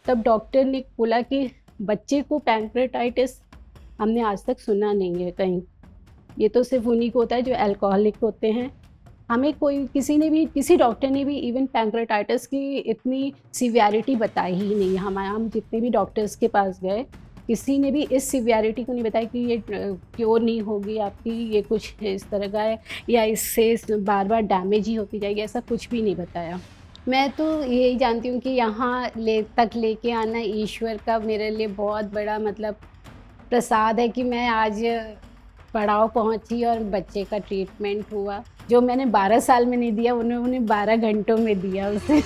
तब डॉक्टर ने बोला कि बच्चे को पैंक्रेटाइटिस हमने आज तक सुना नहीं है कहीं। ये तो सिर्फ़ उन्हीं को होता है जो अल्कोहलिक होते हैं। हमें कोई किसी डॉक्टर ने भी इवन पैंक्रेटाइटिस की इतनी सीवियरिटी बताई ही नहीं। हम जितने भी डॉक्टर्स के पास गए, किसी ने भी इस सीवियरिटी को नहीं बताया कि ये क्योर नहीं होगी आपकी, ये कुछ इस तरह का है या इससे बार-बार डैमेज ही होती जाएगी, ऐसा कुछ भी नहीं बताया। मैं तो यही जानती हूँ कि यहाँ लेके आना ईश्वर का मेरे लिए बहुत बड़ा मतलब प्रसाद है कि मैं आज पड़ाव पहुँची और बच्चे का ट्रीटमेंट हुआ। जो मैंने 12 साल में नहीं दिया, उन्होंने 12 घंटों में दिया उसे।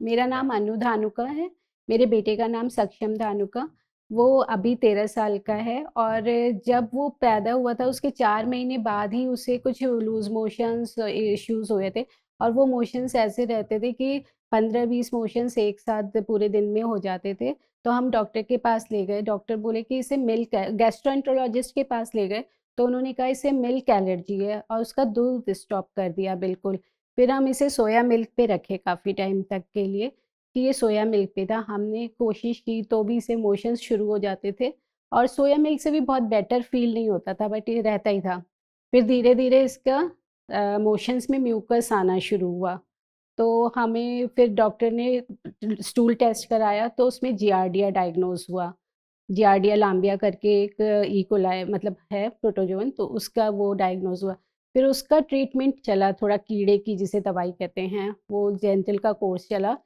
मेरा नाम अनु धानुका है, मेरे बेटे का नाम सक्षम धानुका। वो अभी 13 साल का है और जब वो पैदा हुआ था उसके 4 महीने बाद ही उसे कुछ लूज़ मोशंस इश्यूज़ हुए थे और वो मोशंस ऐसे रहते थे कि 15-20 मोशंस एक साथ पूरे दिन में हो जाते थे। तो हम डॉक्टर के पास ले गए, डॉक्टर बोले कि इसे मिल्क गैस्ट्रोएंटरोलॉजिस्ट के पास ले गए, तो उन्होंने कहा इसे मिल्क एलर्जी है और उसका दूध स्टॉप कर दिया बिल्कुल। फिर हम इसे सोया मिल्क पे रखे काफ़ी टाइम तक के लिए कि ये सोया मिल्क पे था। हमने कोशिश की तो भी इसे मोशंस शुरू हो जाते थे और सोया मिल्क से भी बहुत बेटर फ़ील नहीं होता था बट ये रहता ही था। फिर धीरे-धीरे इसका मोशंस में म्यूकस आना शुरू हुआ। तो हमें फिर डॉक्टर ने स्टूल टेस्ट कराया तो उसमें जियार्डिया डायग्नोज़ हुआ। जियार्डिया लांबिया करके एक ई कोलाई मतलब है प्रोटोजोन तो उसका वो डायग्नोज़ हुआ। फिर उसका ट्रीटमेंट चला थोड़ा कीड़े की जिसे दवाई कहते हैं, वो जेंटिल का कोर्स चला,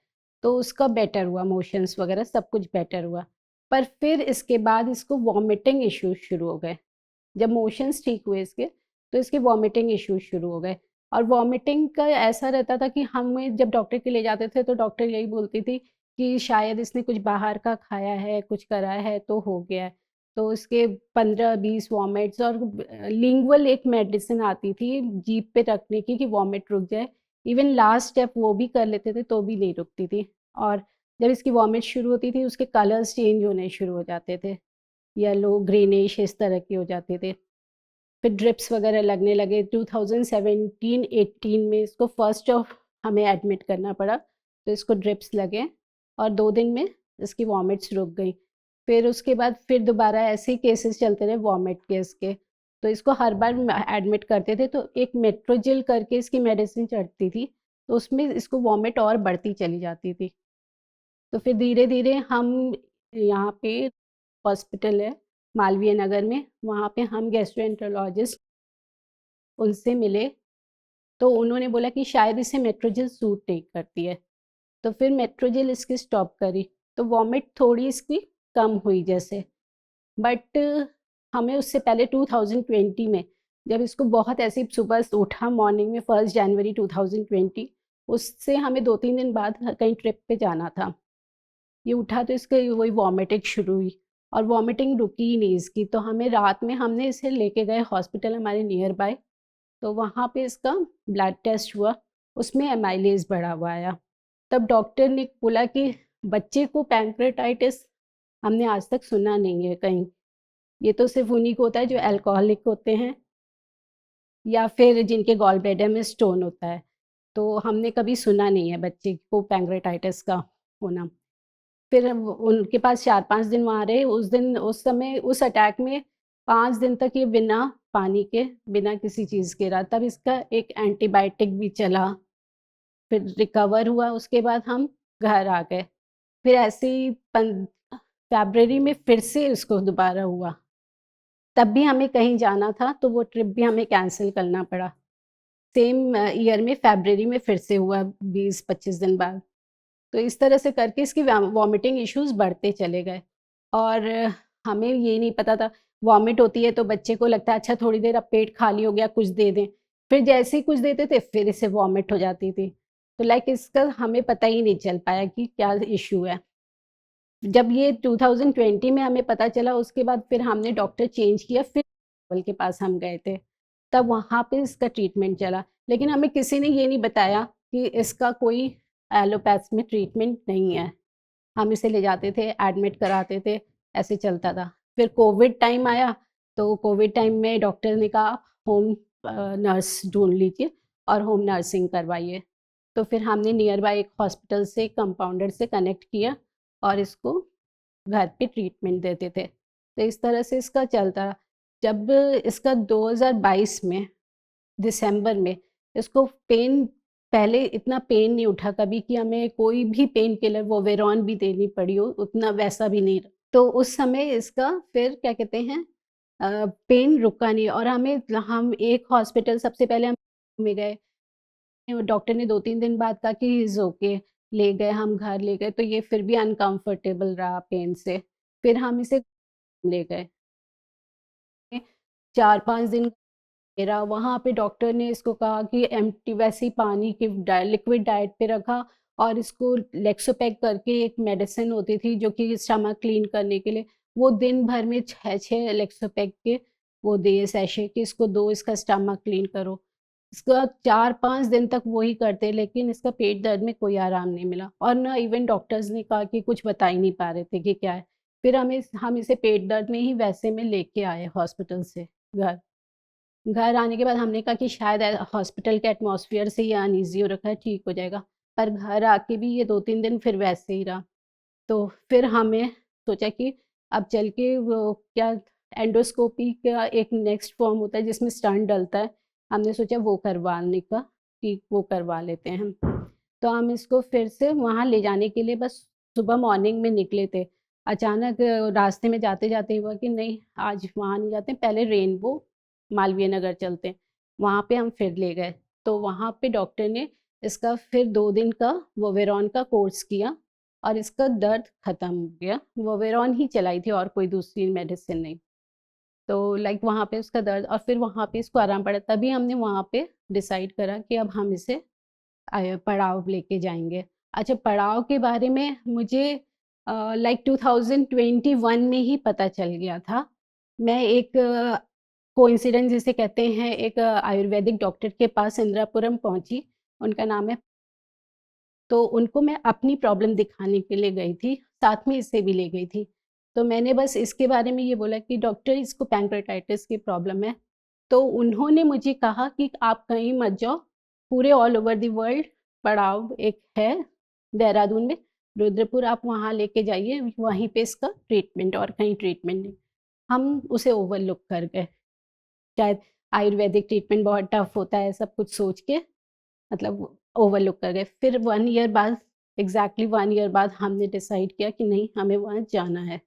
तो उसका बेटर हुआ मोशंस वग़ैरह सब कुछ बेटर हुआ। पर फिर इसके बाद इसको वॉमिटिंग इश्यूज़ शुरू हो गए। जब मोशंस ठीक हुए इसके, तो इसके वॉमिटिंग इश्यूज़ शुरू हो गए और वॉमिटिंग का ऐसा रहता था कि हमें जब डॉक्टर के ले जाते थे, तो डॉक्टर यही बोलती थी कि शायद इसने कुछ बाहर का खाया है, कुछ करा है, तो हो गया है। तो इसके 15-20 वॉमिट्स और लिंगुअल एक मेडिसिन आती थी जीभ पे रखने की कि वॉमिट रुक जाए। इवन लास्ट स्टेप वो भी कर लेते थे, तो भी नहीं रुकती थी और जब इसकी वॉमिट शुरू होती थी, उसके कलर्स चेंज होने शुरू हो जाते थे। येलो, ग्रीनिश इस तरह के हो जाते थे। फिर ड्रिप्स वगैरह लगने लगे 2017-18 में इसको फर्स्ट ऑफ हमें एडमिट करना पड़ा, तो इसको ड्रिप्स लगे और 2 दिन में इसकी वॉमिट्स रुक गई। फिर उसके बाद फिर दोबारा ऐसे ही केसेस चलते रहे वॉमिट के इसके, तो इसको हर बार एडमिट करते थे तो एक मेट्रोजिल करके इसकी मेडिसिन चढ़ती थी, तो उसमें इसको वॉमिट और बढ़ती चली जाती थी। तो फिर धीरे-धीरे हम यहाँ पे हॉस्पिटल है मालवीय नगर में, वहाँ पे हम गैस्ट्रोएंटरोलॉजिस्ट उनसे मिले, तो उन्होंने बोला कि शायद इसे मेट्रोजिल सूट नहीं करती है, तो फिर मेट्रोजिल इसकी स्टॉप करी, तो वॉमिट थोड़ी इसकी कम हुई जैसे। बट हमें उससे पहले 2020 में जब इसको बहुत ऐसे ही सुबह उठा मॉर्निंग में 1 जनवरी 2020 उससे हमें 2-3 दिन बाद कहीं ट्रिप पे जाना था। ये उठा तो इसके वही वॉमिटिंग शुरू हुई और वॉमिटिंग रुकी ही नहीं इसकी, तो हमें रात में हमने इसे लेके गए हॉस्पिटल हमारे नियर बाय, तो वहाँ पे इसका ब्लड टेस्ट हुआ, उसमें एमाइलेज़ बढ़ा हुआ आया। तब डॉक्टर ने बोला कि बच्चे को पैंक्रेटाइटिस हमने आज तक सुना नहीं है कहीं। ये तो सिर्फ़ उन्हीं को होता है जो अल्कोहलिक होते हैं या फिर जिनके गॉल ब्लैडर में स्टोन होता है। तो हमने कभी सुना नहीं है बच्चे को पैंक्रेटाइटिस का होना। फिर वो उनके पास 4-5 दिन वहाँ रहे, उस समय उस अटैक में 5 दिन तक ये बिना पानी के, बिना किसी चीज़ के रहा। तब इसका एक एंटीबायोटिक भी चला, फिर रिकवर हुआ, उसके बाद हम घर आ गए। फिर ऐसे ही फ़रवरी में फिर से उसको दोबारा हुआ। तब भी हमें कहीं जाना था, तो वो ट्रिप भी हमें कैंसल करना पड़ा। सेम ईयर में फ़रवरी में फिर से हुआ 20-25 दिन बाद। तो इस तरह से करके इसकी वॉमिटिंग इश्यूज़ बढ़ते चले गए और हमें ये नहीं पता था वॉमिट होती है तो बच्चे को लगता है अच्छा थोड़ी देर अब पेट खाली हो गया कुछ दे दें। फिर जैसे ही कुछ देते थे फिर इसे वॉमिट हो जाती थी। तो लाइक इसका हमें पता ही नहीं चल पाया कि क्या इश्यू है। जब ये 2020 में हमें पता चला उसके बाद फिर हमने डॉक्टर चेंज किया फिर के पास हम गए थे। तब वहाँ पे इसका ट्रीटमेंट चला। लेकिन हमें किसी ने ये नहीं बताया कि इसका कोई एलोपैथ में ट्रीटमेंट नहीं है। हम इसे ले जाते थे, एडमिट कराते थे, ऐसे चलता था। फिर कोविड टाइम आया, तो कोविड टाइम में डॉक्टर ने कहा होम नर्स ढूँढ लीजिए और होम नर्सिंग करवाइए। तो फिर हमने नियर बाय एक हॉस्पिटल से कंपाउंडर से कनेक्ट किया और इसको घर पे ट्रीटमेंट देते थे। तो इस तरह से इसका चलता रहा। जब इसका 2022 में दिसंबर में इसको पेन, पहले इतना पेन नहीं उठा कभी कि हमें कोई भी पेन किलर वोवेरॉन भी देनी पड़ी हो, उतना वैसा भी नहीं। तो उस समय इसका फिर क्या कहते हैं पेन रुका नहीं और हम एक हॉस्पिटल सबसे पहले हम में गए। डॉक्टर ने 2-3 दिन बाद कहा कि इज़ ओके, ले गए, हम घर ले गए, तो ये फिर भी अनकम्फ़र्टेबल रहा पेन से। फिर हम इसे ले गए। 4-5 दिन मेरा वहाँ पे डॉक्टर ने इसको कहा कि एम्प्टी वैसे ही पानी की लिक्विड डाइट पे रखा और इसको लेक्सोपैक करके एक मेडिसिन होती थी जो कि स्टमक क्लीन करने के लिए, वो दिन भर में 6-6 लेक्सोपैक के वो दिए सैशे कि इसको दो, इसका स्टमक क्लीन करो। इसका 4-5 दिन तक वही करते लेकिन इसका पेट दर्द में कोई आराम नहीं मिला और ना इवन डॉक्टर्स ने कहा कि कुछ बता ही नहीं पा रहे थे कि क्या है। फिर हम इसे पेट दर्द में ही वैसे में लेके आए हॉस्पिटल से घर। घर आने के बाद हमने कहा कि शायद हॉस्पिटल के एटमॉस्फेयर से ये अनईज़ी हो रखा है, ठीक हो जाएगा। पर घर आके भी ये 2-3 दिन फिर वैसे ही रहा। तो फिर हमें सोचा कि अब चल के वो क्या एंडोस्कोपी का एक नेक्स्ट फॉर्म होता है जिसमें स्टंट डलता है। हमने सोचा वो करवाने का कि वो करवा लेते हैं हम। तो हम इसको फिर से वहाँ ले जाने के लिए बस सुबह मॉर्निंग में निकले थे। अचानक रास्ते में जाते-जाते हुआ कि नहीं आज वहाँ नहीं जाते हैं, पहले रेनबो मालवीय नगर चलते हैं। वहाँ पे हम फिर ले गए। तो वहाँ पे डॉक्टर ने इसका फिर 2 दिन का वोवेरॉन का कोर्स किया और इसका दर्द ख़त्म हो गया। वोवेरॉन ही चलाई थी और कोई दूसरी मेडिसिन नहीं। तो लाइक वहाँ पे उसका दर्द और फिर वहाँ पे इसको आराम पड़ा। तभी हमने वहाँ पे डिसाइड करा कि अब हम इसे पड़ाव लेके जाएँगे। अच्छा पड़ाव के बारे में मुझे लाइक 2021 में ही पता चल गया था। मैं एक कोइंसिडेंस जिसे कहते हैं एक आयुर्वेदिक डॉक्टर के पास इंदिरापुरम पहुँची। उनका नाम है, तो उनको मैं अपनी प्रॉब्लम दिखाने के लिए गई थी, साथ में इसे भी ले गई थी। तो मैंने बस इसके बारे में ये बोला कि डॉक्टर इसको पैंक्रेटाइटिस की प्रॉब्लम है। तो उन्होंने मुझे कहा कि आप कहीं मत जाओ, पूरे ऑल ओवर द वर्ल्ड पड़ाव एक है देहरादून में, रुद्रपुर आप वहाँ लेके जाइए, वहीं पे इसका ट्रीटमेंट और कहीं ट्रीटमेंट नहीं। हम उसे ओवरलुक कर गए। शायद आयुर्वेदिक ट्रीटमेंट बहुत टफ होता है सब कुछ सोच के मतलब ओवरलुक कर गए। फिर 1 ईयर बाद एग्ज़ैक्टली 1 ईयर बाद हमने डिसाइड किया कि नहीं हमें वहाँ जाना है।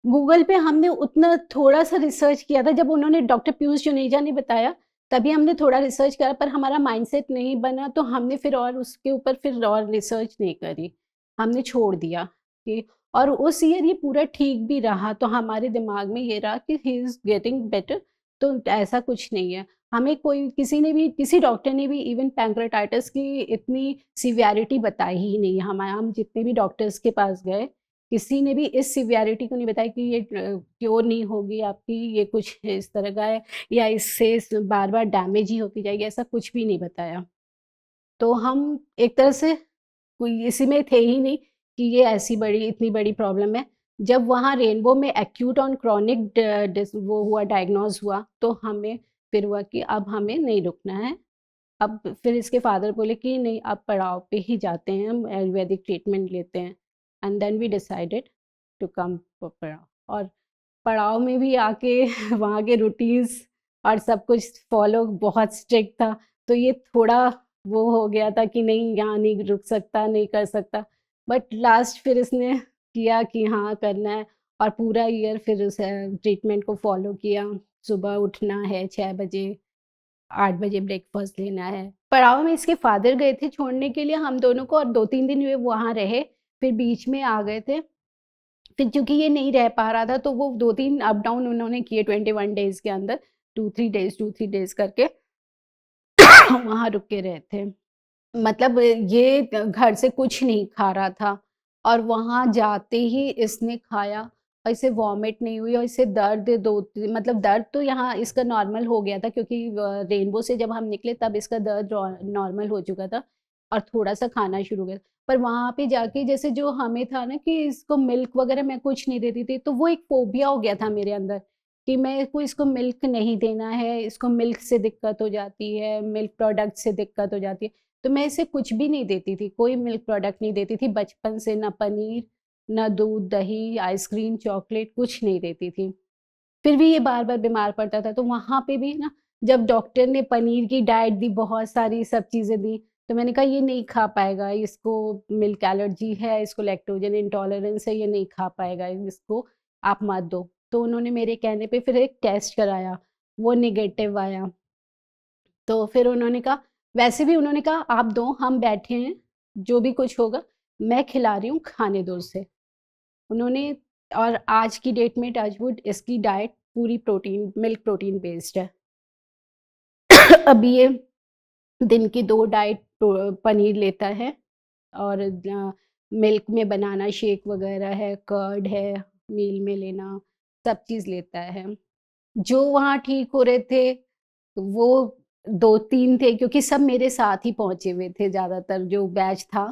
गूगल पे हमने उतना थोड़ा-सा रिसर्च किया था जब उन्होंने डॉक्टर पीयूष जुनेजा ने बताया, तभी हमने थोड़ा रिसर्च करा पर हमारा माइंडसेट नहीं बना तो हमने फिर और उसके ऊपर फिर और रिसर्च नहीं करी। हमने छोड़ दिया कि और उस ईयर ये पूरा ठीक भी रहा तो हमारे दिमाग में ये रहा कि ही इज़ गेटिंग बेटर, तो ऐसा कुछ नहीं है। हमें कोई किसी ने भी किसी डॉक्टर ने भी इवन पैंक्रेटाइटिस की इतनी सीवियरिटी बताई ही नहीं। हम जितने भी डॉक्टर्स के पास गए किसी ने भी इस सिवियरिटी को नहीं बताया कि ये क्योर नहीं होगी आपकी, ये कुछ इस तरह का है या इससे बार-बार डैमेज ही होती जाएगी, ऐसा कुछ भी नहीं बताया। तो हम एक तरह से कोई इसी में थे ही नहीं कि ये ऐसी बड़ी इतनी बड़ी प्रॉब्लम है। जब वहाँ रेनबो में एक्यूट और क्रॉनिक ड डिस वो हुआ डायग्नोज़ हुआ, तो हमें फिर हुआ कि अब हमें नहीं रुकना है। अब फिर इसके फादर बोले कि नहीं अब पड़ाव पे ही जाते हैं हम आयुर्वेदिक ट्रीटमेंट लेते हैं and then we decided to come for पड़ाव और पड़ाव में भी आके वहाँ के रूटीन्स और सब कुछ फॉलो बहुत स्ट्रिक्ट था तो ये थोड़ा वो हो गया था कि नहीं यहाँ नहीं रुक सकता नहीं कर सकता बट लास्ट फिर इसने किया कि हाँ करना है और पूरा ईयर फिर उस ट्रीटमेंट को फॉलो किया सुबह उठना है 6 बजे 8 बजे ब्रेकफ़ास्ट लेना है। पड़ाव में इसके फ़ादर गए थे छोड़ने के लिए हम दोनों को और 2-3 दिन वे वहाँ रहे, फिर बीच में आ गए थे। फिर चूँकि ये नहीं रह पा रहा था तो वो 2-3 अप डाउन उन्होंने किए 21 डेज़ के अंदर 2-3 डेज़ करके वहाँ रुक के रहे थे। मतलब ये घर से कुछ नहीं खा रहा था और वहाँ जाते ही इसने खाया और इसे वॉमिट नहीं हुई और इसे दर्द दो मतलब दर्द तो यहाँ इसका नॉर्मल हो गया था क्योंकि रेनबो से जब हम निकले तब इसका दर्द नॉर्मल हो चुका था और थोड़ा-सा खाना शुरू हो गया। पर वहाँ पे जाके जैसे जो हमें था ना कि इसको मिल्क वग़ैरह मैं कुछ नहीं देती थी, तो वो एक फ़ोबिया हो गया था मेरे अंदर कि मेरे को इसको मिल्क नहीं देना है, इसको मिल्क से दिक्कत हो जाती है, मिल्क प्रोडक्ट से दिक्कत हो जाती है। तो मैं इसे कुछ भी नहीं देती थी, कोई मिल्क प्रोडक्ट नहीं देती थी बचपन से, ना पनीर, ना दूध, दही, आइसक्रीम, चॉकलेट कुछ नहीं देती थी। फिर भी ये बार-बार बीमार पड़ता था, तो वहाँ पे भी ना जब डॉक्टर ने पनीर की डाइट दी, बहुत सारी सब चीज़ें दी, तो मैंने कहा ये नहीं खा पाएगा, इसको मिल्क एलर्जी है, इसको लैक्टोजन इंटॉलरेंस है, ये नहीं खा पाएगा, इसको आप मत दो। तो उन्होंने मेरे कहने पे फिर एक टेस्ट कराया, वो नेगेटिव आया। तो फिर उन्होंने कहा, वैसे भी उन्होंने कहा आप दो, हम बैठे हैं, जो भी कुछ होगा मैं खिला रही हूँ, खाने दो उसे। उन्होंने और आज की डेट में टचवुड इसकी डाइट पूरी प्रोटीन मिल्क प्रोटीन बेस्ड है। अभी ये दिन की 2 डाइट पनीर लेता है और मिल्क में बनाना शेक वगैरह है, कर्ड है, मील में लेना, सब चीज़ लेता है। जो वहाँ ठीक हो रहे थे, वो 2-3 थे क्योंकि सब मेरे साथ ही पहुँचे हुए थे ज़्यादातर जो बैच था,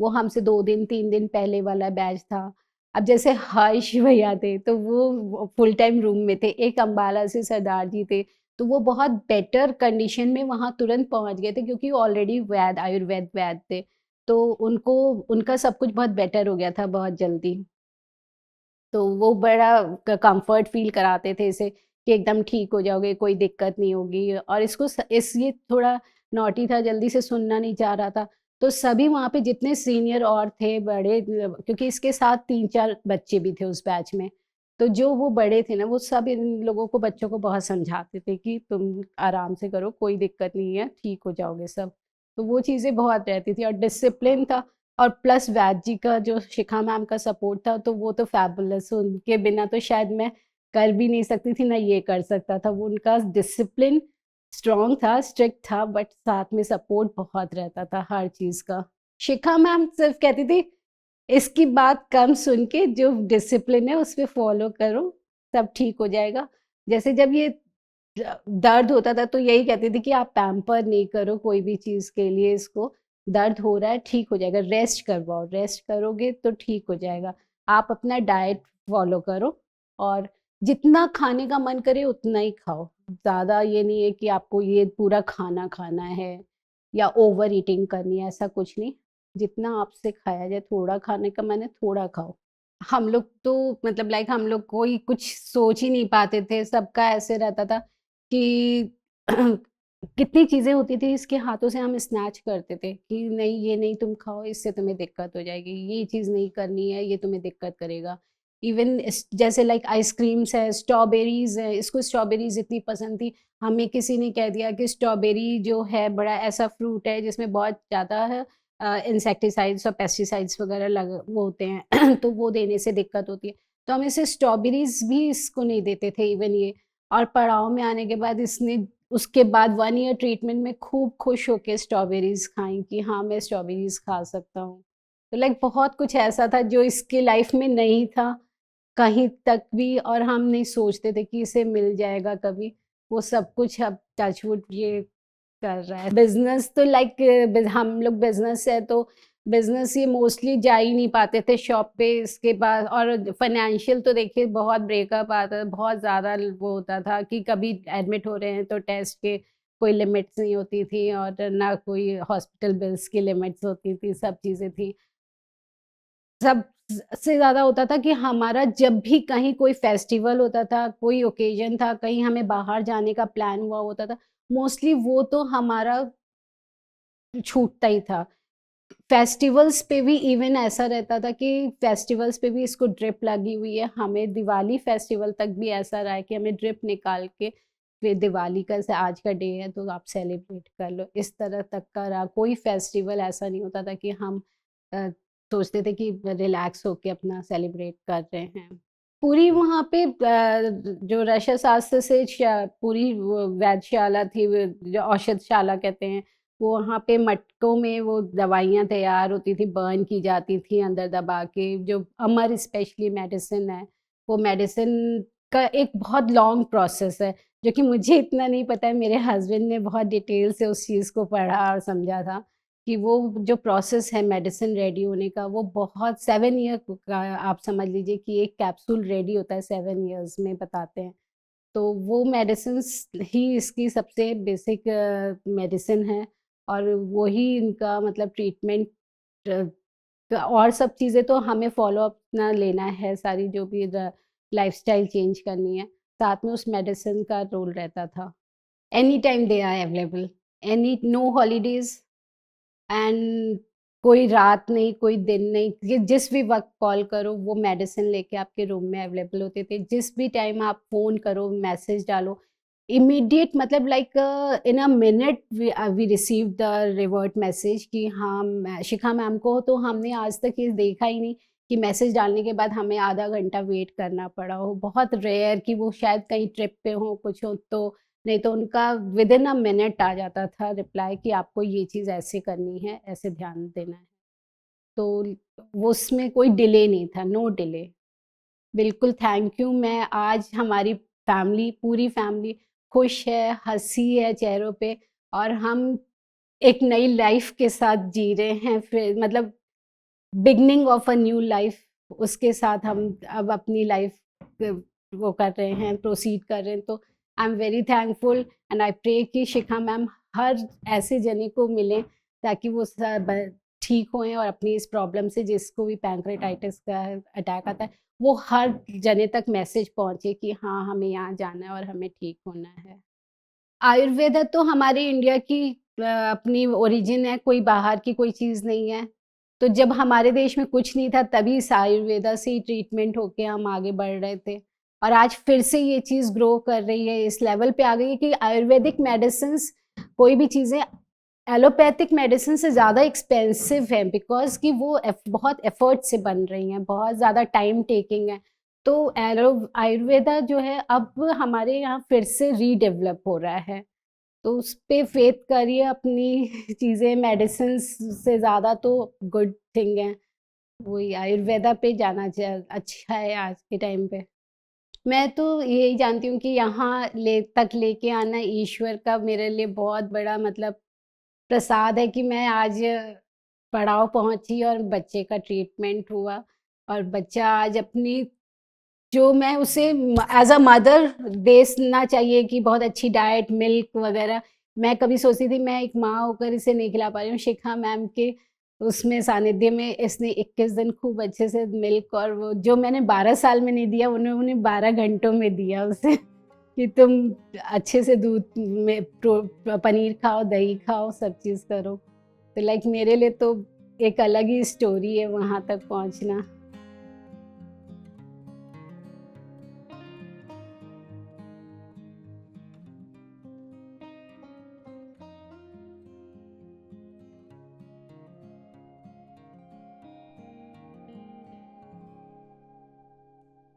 वो हमसे 2 दिन 3 दिन पहले वाला बैच था। अब जैसे हर्ष भैया थे तो वो फुल टाइम रूम में थे, एक अम्बाला से सरदार जी थे, तो वो बहुत बेटर कंडीशन में वहाँ तुरंत पहुँच गए थे क्योंकि ऑलरेडी आयुर्वेद वैद थे, तो उनको उनका सब कुछ बहुत बेटर हो गया था बहुत जल्दी। तो वो बड़ा कंफर्ट फ़ील कराते थे इसे कि एकदम ठीक हो जाओगे, कोई दिक्कत नहीं होगी और इसको ये थोड़ा नॉटी था, जल्दी से सुनना नहीं चाह रहा था। तो सभी वहाँ पे जितने सीनियर और थे बड़े क्योंकि इसके साथ 3-4 बच्चे भी थे उस बैच में। तो जो वो बड़े थे ना, वो सब इन लोगों को बच्चों को बहुत समझाते थे कि तुम आराम से करो, कोई दिक्कत नहीं है, ठीक हो जाओगे सब। तो वो चीज़ें बहुत रहती थी और डिसिप्लिन था। और प्लस वैद जी का जो शिखा मैम का सपोर्ट था तो वो तो फैबुलस, उनके बिना तो शायद मैं कर भी नहीं सकती थी, ना ये कर सकता था। वो उनका डिसिप्लिन स्ट्रॉन्ग था, स्ट्रिक्ट था बट साथ में सपोर्ट बहुत रहता था हर चीज़ का। शिखा मैम सिर्फ़ कहती थी, "इसकी बात कम सुन के जो डिसिप्लिन है उस पे फ़ॉलो करो, सब ठीक हो जाएगा।" जैसे जब ये दर्द होता था तो यही कहती थी कि आप पैम्पर नहीं करो कोई भी चीज़ के लिए इसको, दर्द हो रहा है ठीक हो जाएगा, रेस्ट करवाओ, रेस्ट करोगे तो ठीक हो जाएगा। आप अपना डाइट फ़ॉलो करो और जितना खाने का मन करे उतना ही खाओ। ज़्यादा ये नहीं है कि आपको ये पूरा खाना खाना है या ओवर ईटिंग करनी है, ऐसा कुछ नहीं। जितना आपसे खाया जाए, थोड़ा खाने का मन है थोड़ा खाओ। हम लोग तो मतलब लाइक हम लोग कोई कुछ सोच ही नहीं पाते थे, सबका ऐसे रहता था कि कितनी चीज़ें होती थी इसके हाथों से हम स्नैच करते थे कि नहीं ये नहीं तुम खाओ इससे तुम्हें दिक्कत हो जाएगी, ये चीज़ नहीं करनी है ये तुम्हें दिक्कत करेगा। इवन इस जैसे लाइक आइसक्रीम्स है, स्ट्रॉबेरीज़ है, इसको स्ट्रॉबेरीज़ इतनी पसंद थी, हमें किसी ने कह दिया कि स्ट्रॉबेरी जो है बड़ा ऐसा फ्रूट है जिसमें बहुत ज़्यादा है इंसेक्टिसाइड्स और पेस्टिसाइड्स वगैरह लग वो होते हैं तो वो देने से दिक्कत होती है। तो हम इसे स्ट्रॉबेरीज़ भी इसको नहीं देते थे इवन ये और पड़ाव में आने के बाद इसने उसके बाद 1 ईयर ट्रीटमेंट में खूब खुश होके स्ट्रॉबेरीज़ खाई कि हाँ, मैं स्ट्रॉबेरीज़ खा सकता हूँ। तो लाइक बहुत कुछ ऐसा था जो इसकी लाइफ़ में नहीं था, कहीं तक भी और हम नहीं सोचते थे कि इसे मिल जाएगा कभी। वो सब कुछ अब टच वुड ये कर रहा है। बिज़नेस तो लाइक हम लोग बिज़नेस है तो बिज़नेस ये मोस्टली जा ही नहीं पाते थे शॉप पे इसके बाद और फाइनेंशियल तो देखिए बहुत ब्रेकअप आता था, बहुत ज़्यादा वो होता था कि कभी एडमिट हो रहे हैं तो टेस्ट के कोई लिमिट्स नहीं होती थी और ना कोई हॉस्पिटल बिल्स की लिमिट्स होती थी, सब चीज़ें थी। सब से ज़्यादा होता था कि हमारा जब भी कहीं कोई फेस्टिवल होता था, कोई ओकेज़न था, कहीं हमें बाहर जाने का प्लान हुआ होता था, मोस्टली वो तो हमारा छूटता ही था। फेस्टिवल्स पे भी इवन ऐसा रहता था कि फेस्टिवल्स पे भी इसको ड्रिप लगी हुई है। हमें दिवाली फेस्टिवल तक भी ऐसा रहा है कि हमें ड्रिप निकाल के फिर दिवाली का जैसे आज का डे है तो आप सेलिब्रेट कर लो। इस तरह तक का रहा। कोई फेस्टिवल ऐसा नहीं होता था कि हम अ, सोचते थे कि रिलैक्स होके अपना सेलिब्रेट कर रहे हैं। पूरी वहाँ पे जो रक्षा शास्त्र से पूरी वो वैधशाला थी, वो जो औषधशाला कहते हैं, वो वहाँ पे मटकों में वो दवाइयाँ तैयार होती थी, बर्न की जाती थी अंदर दबा के, जो अमर स्पेशली मेडिसिन है, वो मेडिसिन का एक बहुत लॉन्ग प्रोसेस है, जो कि मुझे इतना नहीं पता है, मेरे हस्बैंड ने बहुत डिटेल से उस चीज़ को पढ़ा और समझा था, कि वो जो प्रोसेस है मेडिसिन रेडी होने का, वो बहुत 7 ईयर का आप समझ लीजिए कि एक कैप्सूल रेडी होता है 7 ईयर्स में बताते हैं। तो वो मेडिसिन्स ही इसकी सबसे बेसिक मेडिसिन है, और वो ही इनका मतलब ट्रीटमेंट। और सब चीज़ें तो हमें फ़ॉलो अपना लेना है, सारी जो भी लाइफ़स्टाइल चेंज करनी है, साथ में उस मेडिसिन का रोल रहता था। Any time they are available, any no holidays and कोई रात नहीं, कोई दिन नहीं, ये जिस भी वक़्त कॉल करो वो मेडिसिन लेके आपके रूम में अवेलेबल होते थे। जिस भी टाइम आप फ़ोन करो, मैसेज डालो, इमीडिएट मतलब like in a minute we receive the revert message कि हाँ, शिखा मैम को तो हमने आज तक ये देखा ही नहीं कि मैसेज डालने के बाद हमें आधा घंटा वेट करना पड़ा हो। बहुत रेयर कि वो शायद कहीं ट्रिप पे हों, कुछ हो तो, नहीं तो उनका विदिन अ मिनट आ जाता था रिप्लाई कि आपको ये चीज़ ऐसे करनी है, ऐसे ध्यान देना है। तो वो उसमें कोई डिले नहीं था, नो डिले। बिल्कुल थैंक यू। मैं आज हमारी फैमिली, पूरी फैमिली खुश है, हँसी है चेहरों पे, और हम एक नई लाइफ़ के साथ जी रहे हैं, फिर मतलब beginning of a new life, उसके साथ हम अब अपनी लाइफ़ वो कर रहे हैं, प्रोसीड कर रहे हैं। तो I am very thankful and I pray कि शिखा मैम हर ऐसे जने को मिलें ताकि वो ठीक होएँ, और अपनी इस प्रॉब्लम से, जिसको भी पैंक्रेटाइटिस का अटैक आता है, वो हर जने तक मैसेज पहुँचे कि हाँ, हमें यहाँ जाना है और हमें ठीक होना है। आयुर्वेदा तो हमारे इंडिया की अपनी ओरिजिन है, कोई बाहर की कोई चीज़ नहीं है। तो जब हमारे देश में कुछ नहीं था, तभी इस आयुर्वेदा से ही ट्रीटमेंट होके हम आगे बढ़ रहे थे, और आज फिर से ये चीज़ ग्रो कर रही है, इस लेवल पे आ गई है कि आयुर्वेदिक मेडिसिन्स, कोई भी चीज़ें एलोपैथिक मेडिसिन से ज़्यादा एक्सपेंसिव हैं, बिकॉज़ कि वो बहुत एफर्ट से बन रही हैं, बहुत ज़्यादा टाइम टेकिंग है। तो आयुर्वेदा जो है अब हमारे यहाँ फिर से रीडेवलप हो रहा है। तो उस पे फ़ेथ करिए अपनी चीज़ें, मेडिसिन्स से ज़्यादा तो गुड थिंग है। वही आयुर्वेदा पे जाना अच्छा है आज के टाइम पे। मैं तो यही जानती हूँ कि यहाँ लेके आना ईश्वर का मेरे लिए बहुत बड़ा मतलब प्रसाद है कि मैं आज पड़ाव पहुँची और बच्चे का ट्रीटमेंट हुआ, और बच्चा आज अपनी, जो मैं उसे एज़ अ मदर देना चाहिए कि बहुत अच्छी डाइट, मिल्क वग़ैरह, मैं कभी सोचती थी मैं एक माँ होकर इसे नहीं खिला पा रही हूँ। शिखा मैम के उसमें सानिध्य में इसने 21 दिन खूब अच्छे से मिल्क, और वो जो मैंने 12 साल में नहीं दिया, उन्होंने 12 घंटों में दिया उसे कि तुम अच्छे से दूध में पनीर खाओ, दही खाओ, सब चीज़ करो। तो लाइक मेरे लिए तो एक अलग ही स्टोरी है वहाँ तक पहुँचना।